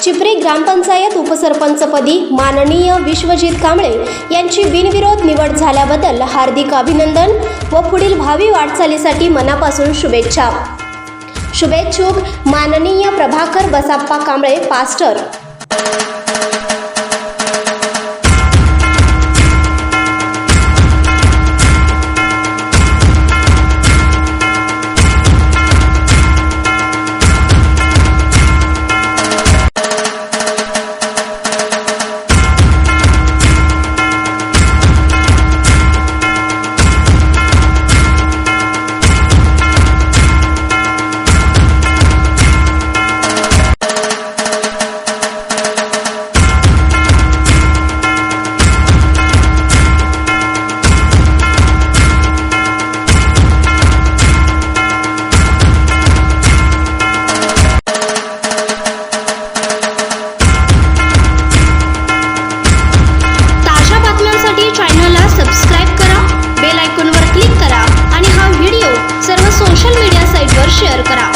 चिपरी ग्रामपंचायत उपसरपंचपदी माननीय विश्वजित कांबळे यांची बिनविरोध निवड झाल्याबद्दल हार्दिक अभिनंदन व पुढील भावी वाटचालीसाठी मनापासून शुभेच्छा। शुभेच्छुक माननीय प्रभाकर बसाप्पा कांबळे पास्टर। सबस्क्राइब करा, बेल आयकॉनवर क्लिक करा आणि हा व्हिडिओ सर्व सोशल मीडिया साइटवर शेअर करा।